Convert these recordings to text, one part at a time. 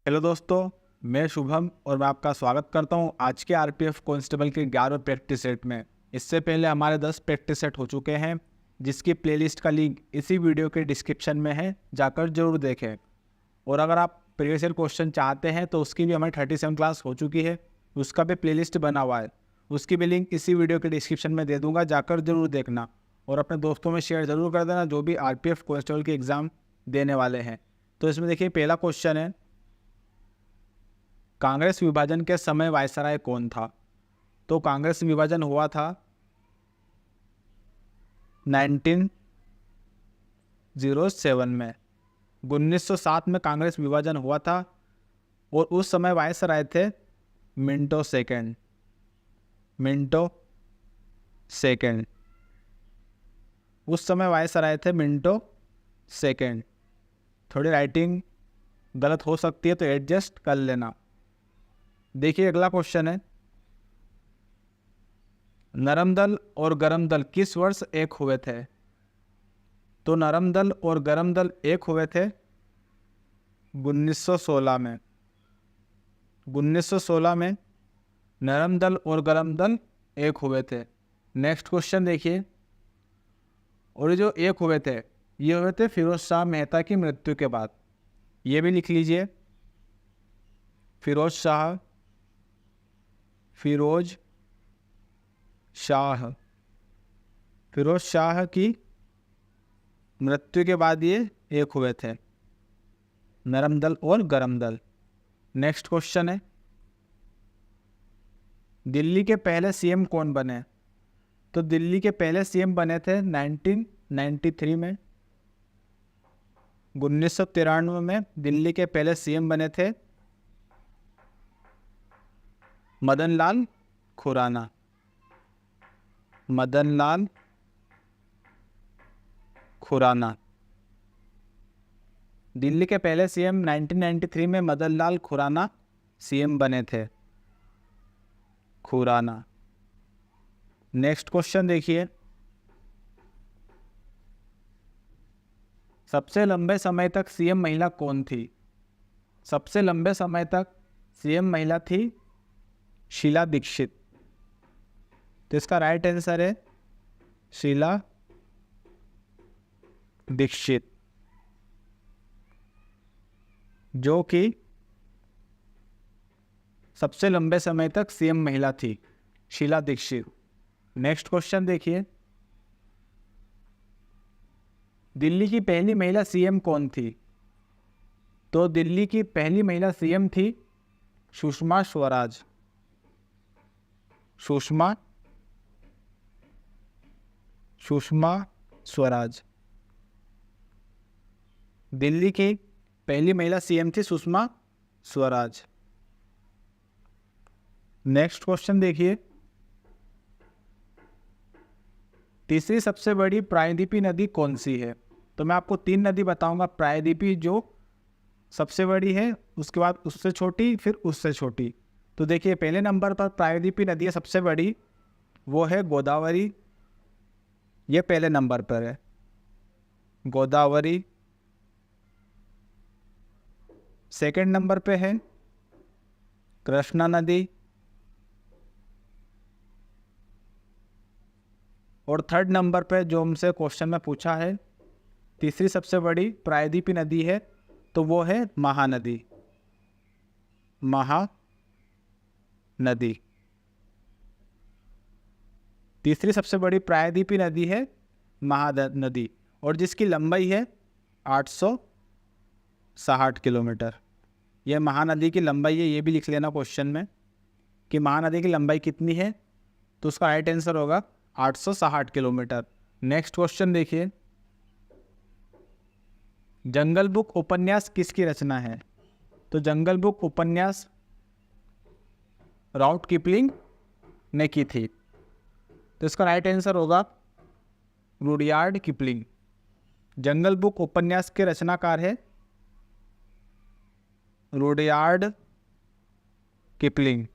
Hello दोस्तों, मैं शुभम और मैं आपका स्वागत करता हूं आज के आरपीएफ कांस्टेबल के 11वें प्रैक्टिस सेट में। इससे पहले हमारे 10 प्रैक्टिस सेट हो चुके हैं, जिसकी प्लेलिस्ट का लिंक इसी वीडियो के डिस्क्रिप्शन में है, जाकर जरूर देखें। और अगर आप प्रीवियस ईयर क्वेश्चन चाहते हैं तो उसकी भी हमारी 37 क्लास हो चुकी है, उसका भी प्लेलिस्ट बना हुआ है। उसकी भी लिंक इसी वीडियो के डिस्क्रिप्शन में दे दूँगा, जाकर जरूर देखना और अपने दोस्तों में शेयर ज़रूर कर देना जो भी आरपीएफ कांस्टेबल के एग्ज़ाम देने वाले हैं। तो इसमें देखिए, पहला क्वेश्चन है, कांग्रेस विभाजन के समय वायसराय कौन था? तो कांग्रेस विभाजन हुआ था 1907 में। 1907 में कांग्रेस विभाजन हुआ था और उस समय वायसराय थे मिंटो सेकेंड। उस समय वायसराय थे मिंटो सेकेंड। थोड़ी राइटिंग गलत हो सकती है तो एडजस्ट कर लेना। देखिए, अगला क्वेश्चन है, नरम दल और गरम दल किस वर्ष एक हुए थे? तो नरम दल और गरम दल एक हुए थे 1916 में। 1916 में नरम दल और गरम दल एक हुए थे। नेक्स्ट क्वेश्चन देखिए, और ये जो एक हुए थे, ये हुए थे फिरोज शाह मेहता की मृत्यु के बाद। ये भी लिख लीजिए, फिरोज शाह की मृत्यु के बाद ये एक हुए थे, नरम दल और गरम दल। नेक्स्ट क्वेश्चन है, दिल्ली के पहले सीएम कौन बने? तो दिल्ली के पहले सीएम बने थे 1993 में। 1993 में दिल्ली के पहले सीएम बने थे मदन लाल खुराना। दिल्ली के पहले सीएम 1993 में मदन लाल खुराना सीएम बने थे, खुराना। नेक्स्ट क्वेश्चन देखिए, सबसे लंबे समय तक सीएम महिला कौन थी? सबसे लंबे समय तक सीएम महिला थी शीला दीक्षित। तो इसका राइट आंसर है शीला दीक्षित, जो कि सबसे लंबे समय तक सीएम महिला थी, शीला दीक्षित। नेक्स्ट क्वेश्चन देखिए, दिल्ली की पहली महिला सीएम कौन थी? तो दिल्ली की पहली महिला सीएम थी सुषमा स्वराज। दिल्ली की पहली महिला सीएम थी सुषमा स्वराज। नेक्स्ट क्वेश्चन देखिए, तीसरी सबसे बड़ी प्रायद्वीपीय नदी कौन सी है? तो मैं आपको 3 नदी बताऊंगा प्रायद्वीपीय, जो सबसे बड़ी है, उसके बाद उससे छोटी, फिर उससे छोटी। तो देखिए, पहले नंबर पर प्रायद्वीपीय नदी है सबसे बड़ी, वो है गोदावरी। ये पहले नंबर पर है, गोदावरी। सेकंड नंबर पे है कृष्णा नदी, और थर्ड नंबर पे जो हमसे क्वेश्चन में पूछा है, तीसरी सबसे बड़ी प्रायद्वीपीय नदी है, तो वो है महानदी। तीसरी सबसे बड़ी प्रायद्वीपीय नदी है महानदी, और जिसकी लंबाई है 860 किलोमीटर। यह महानदी की लंबाई है, ये भी लिख लेना क्वेश्चन में कि महानदी की लंबाई कितनी है। तो उसका राइट आंसर होगा 860 किलोमीटर। नेक्स्ट क्वेश्चन देखिए, जंगल बुक उपन्यास किसकी रचना है? तो जंगल बुक उपन्यास राउट किपलिंग ने की थी। तो इसका राइट आंसर होगा रुडयार्ड किपलिंग। जंगल बुक उपन्यास के रचनाकार है रुडयार्ड किपलिंग।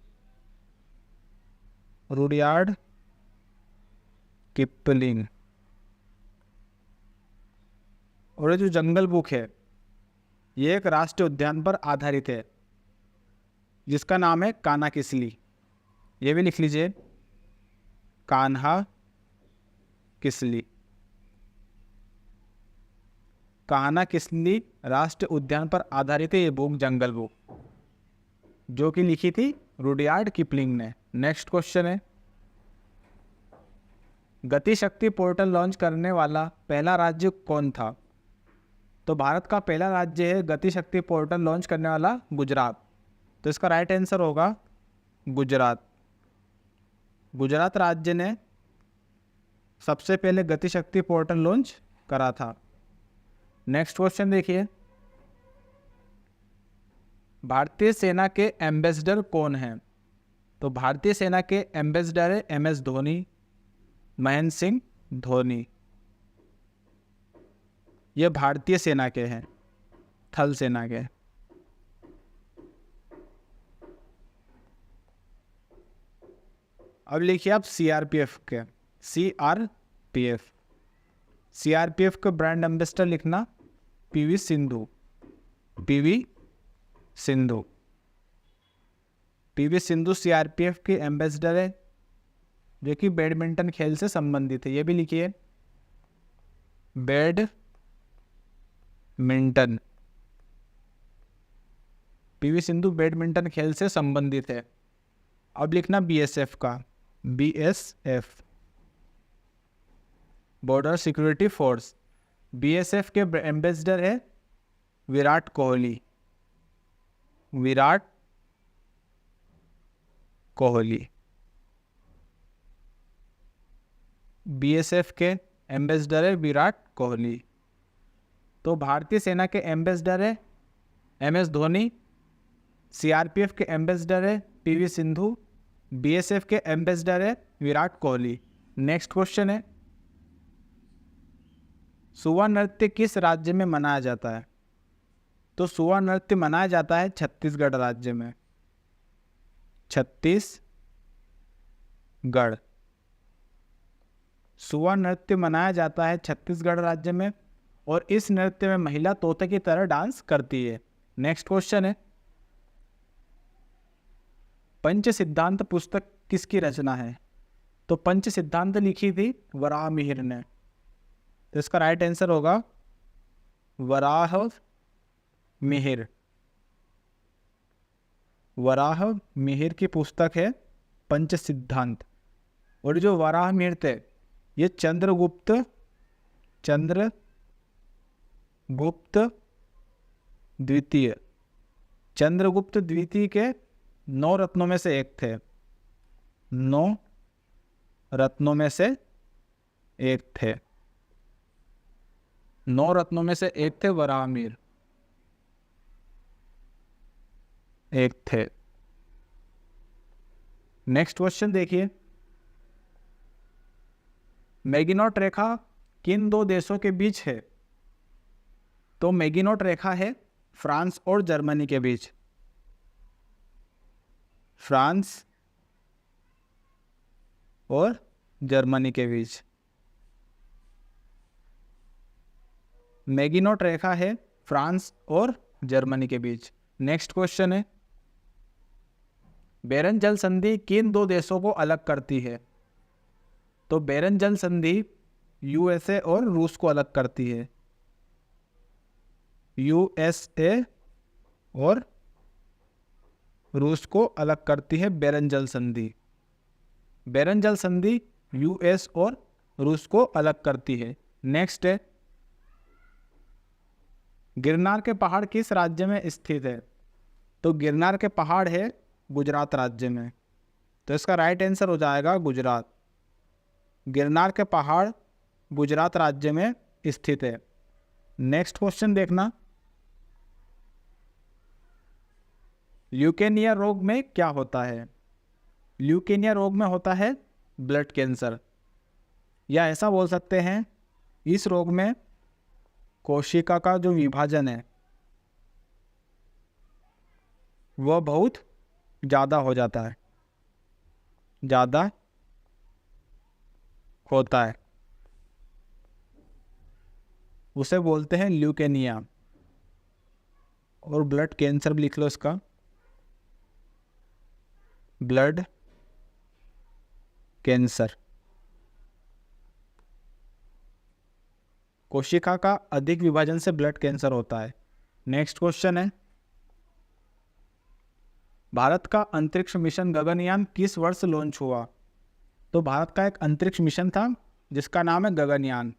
और ये जो जंगल बुक है, ये एक राष्ट्रीय उद्यान पर आधारित है। जिसका नाम है कान्हा किसली। ये भी लिख लीजिए, कान्हा किसली। कान्हा किसली राष्ट्रीय उद्यान पर आधारित है ये बुक, जंगल बुक, जो कि लिखी थी रुडयार्ड किपलिंग ने। नेक्स्ट क्वेश्चन है, गति शक्ति पोर्टल लॉन्च करने वाला पहला राज्य कौन था। तो भारत का पहला राज्य है गति शक्ति पोर्टल लॉन्च करने वाला गुजरात। तो इसका राइट आंसर होगा गुजरात। गुजरात राज्य ने सबसे पहले गति शक्ति पोर्टल लॉन्च करा था। नेक्स्ट क्वेश्चन देखिए, भारतीय सेना के एम्बेसडर कौन हैं। तो भारतीय सेना के एम्बेसडर है MS धोनी, महेंद्र सिंह धोनी। ये भारतीय सेना के हैं, थल सेना के। अब लिखिए आप CRPF के, CRPF के ब्रांड एम्बेसडर लिखना PV Sindhu. PV Sindhu CRPF के एम्बेसडर है, जो कि बैडमिंटन खेल से संबंधित है। ये भी लिखिए, बैडमिंटन। PV सिंधु बैडमिंटन खेल से संबंधित है। अब लिखना BSF का, BSF border security force. BSF के एम्बेसडर है विराट कोहली। BSF के एम्बेसडर है विराट कोहली। तो भारतीय सेना के एम्बेसडर है MS धोनी, CRPF के एम्बेसडर है PV सिंधु, BSF के एम्बेसडर है विराट कोहली। नेक्स्ट क्वेश्चन है, सुवा नृत्य किस राज्य में मनाया जाता है। तो सुवा नृत्य मनाया जाता है छत्तीसगढ़ राज्य में। छत्तीसगढ़, सुवा नृत्य मनाया जाता है छत्तीसगढ़ राज्य में, और इस नृत्य में महिला तोते की तरह डांस करती है। नेक्स्ट क्वेश्चन है, पंच सिद्धांत पुस्तक किसकी रचना है। तो पंच सिद्धांत लिखी थी वराह मिहिर ने। तो इसका राइट आंसर होगा वराह मिहिर की पुस्तक है पंच सिद्धांत। और जो वराह मिहिर थे, ये चंद्रगुप्त द्वितीय के 9 रत्नों में से एक थे। 9 रत्नों में से एक थे वराहमिहिर, नेक्स्ट क्वेश्चन देखिए, मैगिनॉट रेखा किन 2 देशों के बीच है। तो मैगिनॉट रेखा है फ्रांस और जर्मनी के बीच। फ्रांस और जर्मनी के बीच मैगिनॉट रेखा है, फ्रांस और जर्मनी के बीच। नेक्स्ट क्वेश्चन है, बेरन जल संधि किन 2 देशों को अलग करती है। तो बेरन जल संधि USA और रूस को अलग करती है। USA और रूस को अलग करती है बेरन जल संधि। बेरन जल संधि US और रूस को अलग करती है। नेक्स्ट है, गिरनार के पहाड़ किस राज्य में स्थित है। तो गिरनार के पहाड़ है गुजरात राज्य में। तो इसका राइट आंसर हो जाएगा गुजरात। गिरनार के पहाड़ गुजरात राज्य में स्थित है। नेक्स्ट क्वेश्चन देखना, ल्यूकेमिया रोग में क्या होता है। ल्यूकेमिया रोग में होता है ब्लड कैंसर, या ऐसा बोल सकते हैं इस रोग में कोशिका का जो विभाजन है वह बहुत ज़्यादा हो जाता है, ज़्यादा होता है, उसे बोलते हैं ल्यूकेमिया। और ब्लड कैंसर भी लिख लो इसका। Blood cancer. कोशिका का अधिक विभाजन से ब्लड कैंसर होता है। नेक्स्ट क्वेश्चन है, भारत का अंतरिक्ष मिशन गगनयान किस वर्ष लॉन्च हुआ? तो भारत का एक अंतरिक्ष मिशन था जिसका नाम है गगनयान,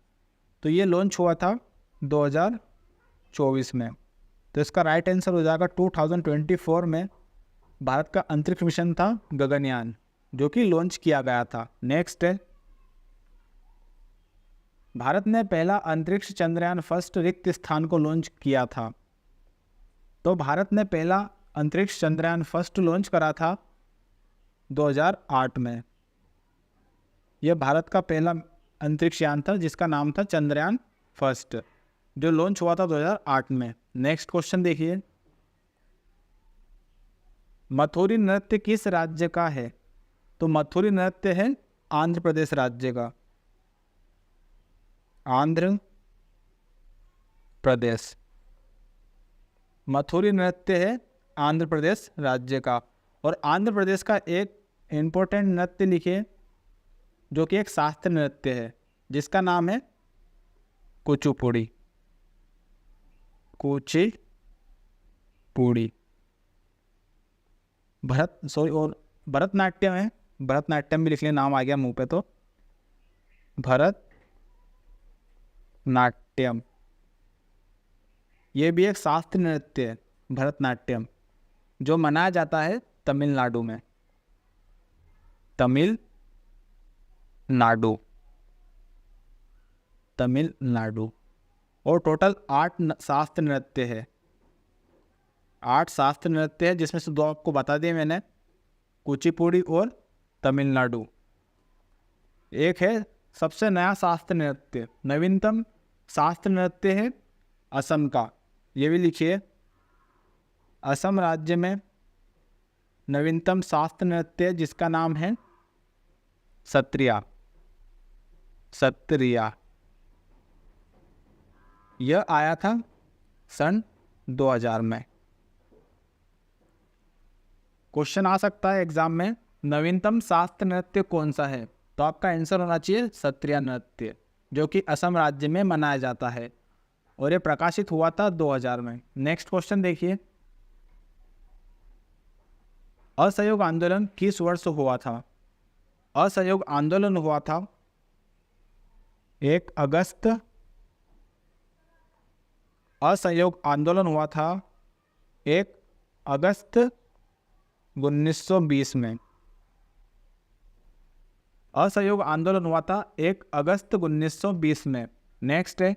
तो ये लॉन्च हुआ था 2024 में। तो इसका राइट आंसर हो जाएगा 2024 में भारत का अंतरिक्ष मिशन था गगनयान, जो कि लॉन्च किया गया था। नेक्स्ट है, भारत ने पहला अंतरिक्ष चंद्रयान फर्स्ट रिक्त स्थान को लॉन्च किया था। तो भारत ने पहला अंतरिक्ष चंद्रयान फर्स्ट लॉन्च करा था 2008 में। यह भारत का पहला अंतरिक्ष यान था जिसका नाम था चंद्रयान फर्स्ट, जो लॉन्च हुआ था 2008 में। नेक्स्ट क्वेश्चन देखिए, मथुरी नृत्य किस राज्य का है? तो मथुरी नृत्य है आंध्र प्रदेश राज्य का। आंध्र प्रदेश, मथुरी नृत्य है आंध्र प्रदेश राज्य का। और आंध्र प्रदेश का एक इम्पोर्टेंट नृत्य लिखिए जो कि एक शास्त्रीय नृत्य है जिसका नाम है कुचिपुड़ी। कुचिपुड़ी। और भरतनाट्यम है, भरतनाट्यम भी लिख लिया, नाम आ गया मुंह पे तो। भरतनाट्यम ये भी एक शास्त्रीय नृत्य है, भरतनाट्यम, जो मनाया जाता है तमिलनाडु में। तमिलनाडु। और टोटल 8 शास्त्रीय नृत्य है। 8 शास्त्रीय नृत्य है जिसमें से 2 आपको बता दिए मैंने, कुचिपुड़ी और तमिलनाडु। एक है सबसे नया शास्त्रीय नृत्य, नवीनतम शास्त्रीय नृत्य है असम का। ये भी लिखिए, असम राज्य में नवीनतम शास्त्रीय नृत्य जिसका नाम है सत्रिया। यह आया था सन 2000 में। क्वेश्चन आ सकता है एग्जाम में, नवीनतम शास्त्रीय नृत्य कौन सा है? तो आपका आंसर होना चाहिए सत्रिया नृत्य, जो कि असम राज्य में मनाया जाता है और ये प्रकाशित हुआ था 2000 में। नेक्स्ट क्वेश्चन देखिए, असहयोग आंदोलन किस वर्ष हुआ था? असहयोग आंदोलन हुआ था 1 अगस्त। असहयोग आंदोलन हुआ था 1 अगस्त 1920 में। असहयोग आंदोलन हुआ था 1 अगस्त 1920 में। नेक्स्ट है,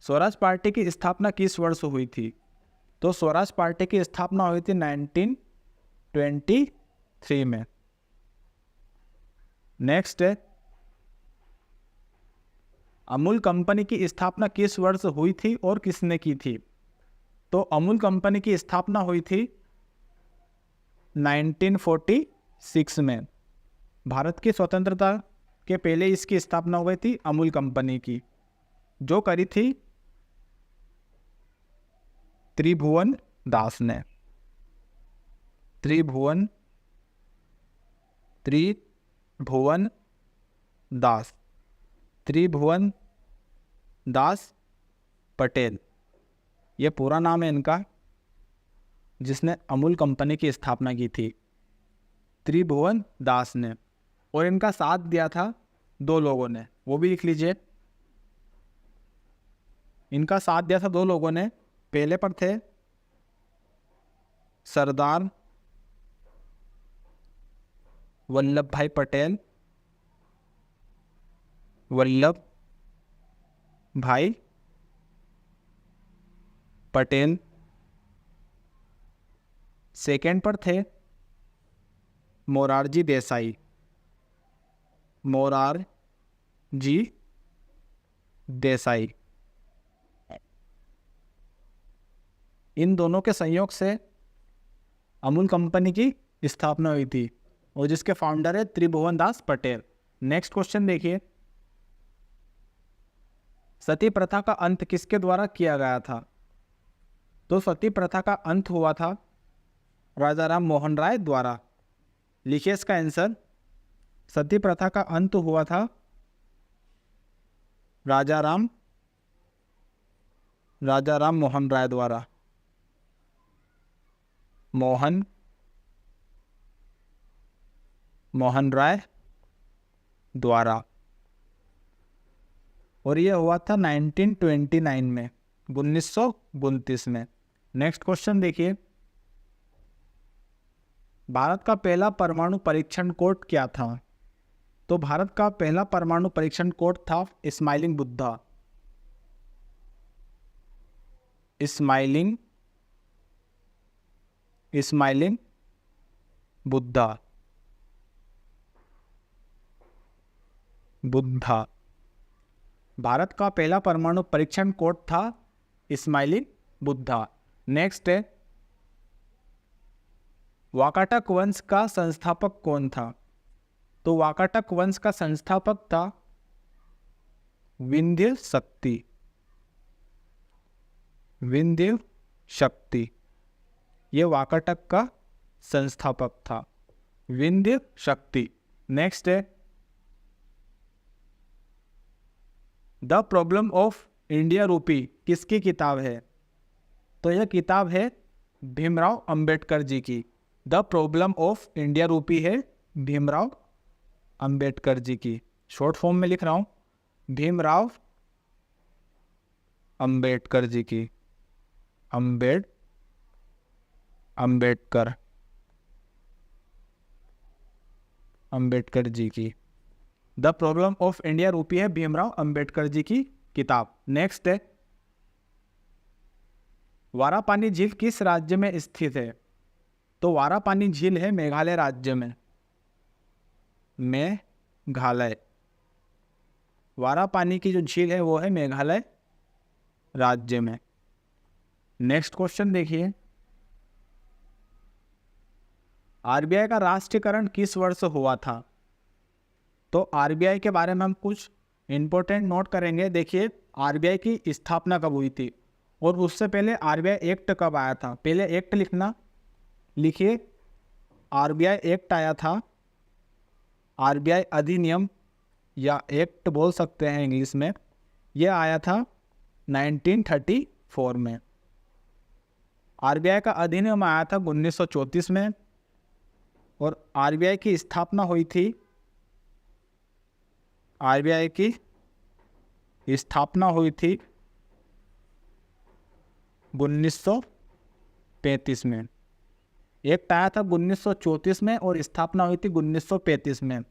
स्वराज पार्टी की स्थापना किस वर्ष हुई थी? तो स्वराज पार्टी की स्थापना हुई थी 1923 में। नेक्स्ट है, अमूल कंपनी की स्थापना किस वर्ष हुई थी और किसने की थी? तो अमूल कंपनी की स्थापना हुई थी 1946 में। भारत की स्वतंत्रता के पहले इसकी स्थापना हुई थी अमूल कंपनी की, जो करी थी त्रिभुवन दास ने। त्रिभुवन दास पटेल, ये पूरा नाम है इनका, जिसने अमूल कंपनी की स्थापना की थी, त्रिभुवन दास ने। और इनका साथ दिया था 2 लोगों ने, वो भी लिख लीजिए। इनका साथ दिया था 2 लोगों ने। पहले पर थे सरदार वल्लभ भाई पटेल, वल्लभ भाई पटेल। सेकेंड पर थे मोरारजी देसाई, मोरारजी देसाई। इन दोनों के संयोग से अमूल कंपनी की स्थापना हुई थी और जिसके फाउंडर है त्रिभुवन दास पटेल। नेक्स्ट क्वेश्चन देखिए, सती प्रथा का अंत किसके द्वारा किया गया था? तो सती प्रथा का अंत हुआ था राजा राम मोहन राय द्वारा। लिखिए इसका आंसर। सती प्रथा का अंत हुआ था राजा राम मोहन राय द्वारा। मोहन राय द्वारा। और ये हुआ था 1929 में, 1932 में। नेक्स्ट क्वेश्चन देखिए, भारत का पहला परमाणु परीक्षण कोड क्या था? तो भारत का पहला परमाणु परीक्षण कोड था स्माइलिंग बुद्धा। स्माइलिंग बुद्धा। भारत का पहला परमाणु परीक्षण कोड था स्माइलिंग बुद्धा। नेक्स्ट है, वाकाटक वंश का संस्थापक कौन था? तो वाकाटक वंश का संस्थापक था विंध्य शक्ति। ये वाकाटक का संस्थापक था, विंध्य शक्ति। नेक्स्ट है, द प्रॉब्लम ऑफ इंडिया रूपी किसकी किताब है? तो यह किताब है भीमराव अंबेडकर जी की। द प्रॉब्लम ऑफ इंडिया रूपी है भीमराव अंबेडकर जी की। शॉर्ट फॉर्म में लिख रहा हूं, भीमराव अंबेडकर जी की। अंबेडकर जी की। द प्रॉब्लम ऑफ इंडिया रूपी है भीमराव अंबेडकर जी की किताब। नेक्स्ट है, वारापानी झील किस राज्य में स्थित है? तो वारापानी झील है मेघालय राज्य में। मेघालय। वारापानी की जो झील है वो है मेघालय राज्य में। नेक्स्ट क्वेश्चन देखिए, आरबीआई का राष्ट्रीयकरण किस वर्ष हुआ था? तो आरबीआई के बारे में हम कुछ इंपॉर्टेंट नोट करेंगे। देखिए, आरबीआई की स्थापना कब हुई थी और उससे पहले आरबीआई एक्ट कब आया था? पहले एक्ट लिखना। लिखिए, आरबीआई एक्ट आया था, आरबीआई अधिनियम या एक्ट बोल सकते हैं इंग्लिश में। यह आया था 1934 में। आरबीआई का अधिनियम आया था 1934 में और आरबीआई की स्थापना हुई थी, आरबीआई की स्थापना हुई थी 1935 में। एक्ट आया था 1934 में और स्थापना हुई थी 1935 में।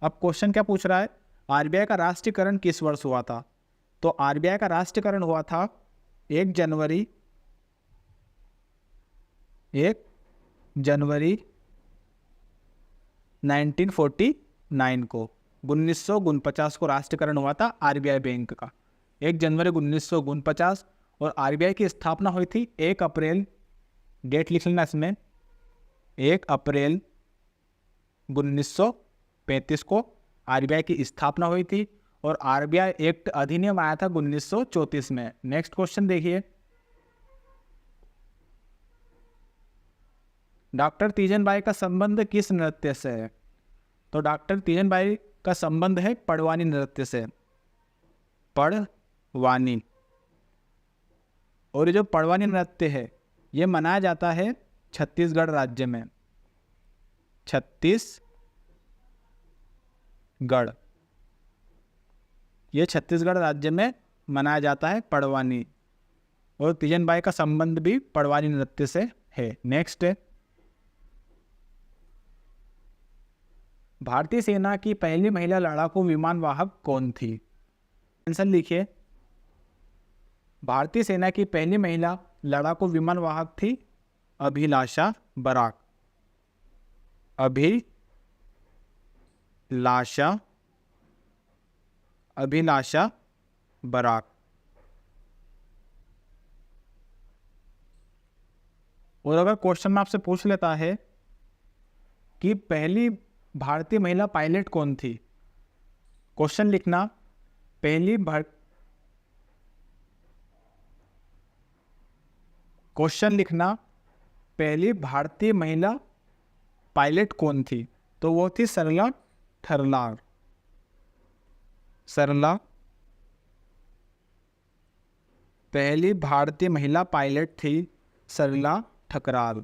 अब क्वेश्चन क्या पूछ रहा है, आरबीआई का राष्ट्रीयकरण किस वर्ष हुआ था? तो आरबीआई का राष्ट्रीयकरण हुआ था 1 जनवरी 1949 को। 1949 को राष्ट्रीयकरण हुआ था आरबीआई बैंक का, 1 जनवरी 1949। और आरबीआई की स्थापना हुई थी 1 अप्रैल, डेट लिख लेना इसमें, 1 अप्रैल 1935 को आरबीआई की स्थापना हुई थी और आरबीआई एक्ट अधिनियम आया था 1934 में। नेक्स्ट क्वेश्चन देखिए, डॉक्टर तीजन बाई का संबंध किस नृत्य से है? तो डॉक्टर तीजन बाई का संबंध है पड़वानी नृत्य से। पड़वानी। और ये जो पड़वानी नृत्य है ये मनाया जाता है छत्तीसगढ़ राज्य में। छत्तीसगढ़, ये छत्तीसगढ़ राज्य में मनाया जाता है पड़वानी। और तीजन बाई का संबंध भी पड़वानी नृत्य से है। नेक्स्ट है, भारतीय सेना की पहली महिला लड़ाकू विमान वाहक कौन थी? आंसर लिखिए, भारतीय सेना की पहली महिला लड़ाकू विमान वाहक थी अभिलाषा बराक। अभिलाषा बराक। और अगर क्वेश्चन में आपसे पूछ लेता है कि पहली भारतीय महिला पायलट कौन थी, क्वेश्चन लिखना, पहली भारतीय महिला पायलट कौन थी? तो वो थी सरला ठरलाल। सरला पहली भारतीय महिला पायलट थी सरला ठकराल।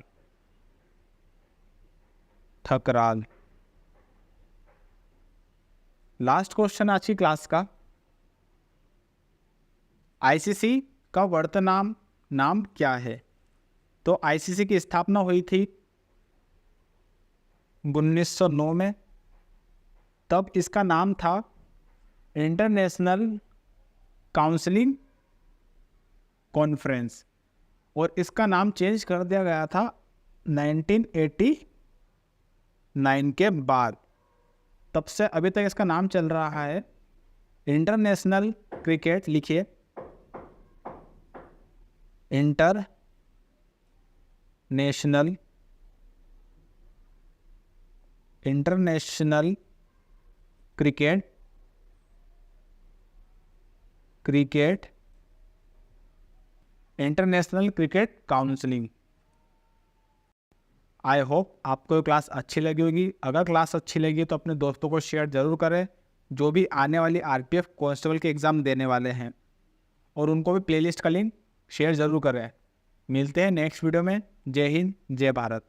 लास्ट क्वेश्चन आज की क्लास का, आईसीसी का वर्तमान नाम क्या है? तो आईसीसी की स्थापना हुई थी 1909 में। तब इसका नाम था इंटरनेशनल काउंसिलिंग कॉन्फ्रेंस, और इसका नाम चेंज कर दिया गया था 1989 के बाद। तब से अभी तक इसका नाम चल रहा है इंटरनेशनल क्रिकेट, लिखिए international international cricket counselling. I hope आपको ये क्लास अच्छी लगी होगी। अगर क्लास अच्छी लगी तो अपने दोस्तों को शेयर ज़रूर करें, जो भी आने वाली आरपीएफ कांस्टेबल के एग्ज़ाम देने वाले हैं, और उनको भी प्लेलिस्ट का लिंक शेयर ज़रूर करें। मिलते हैं नेक्स्ट वीडियो में। जय हिंद, जय भारत।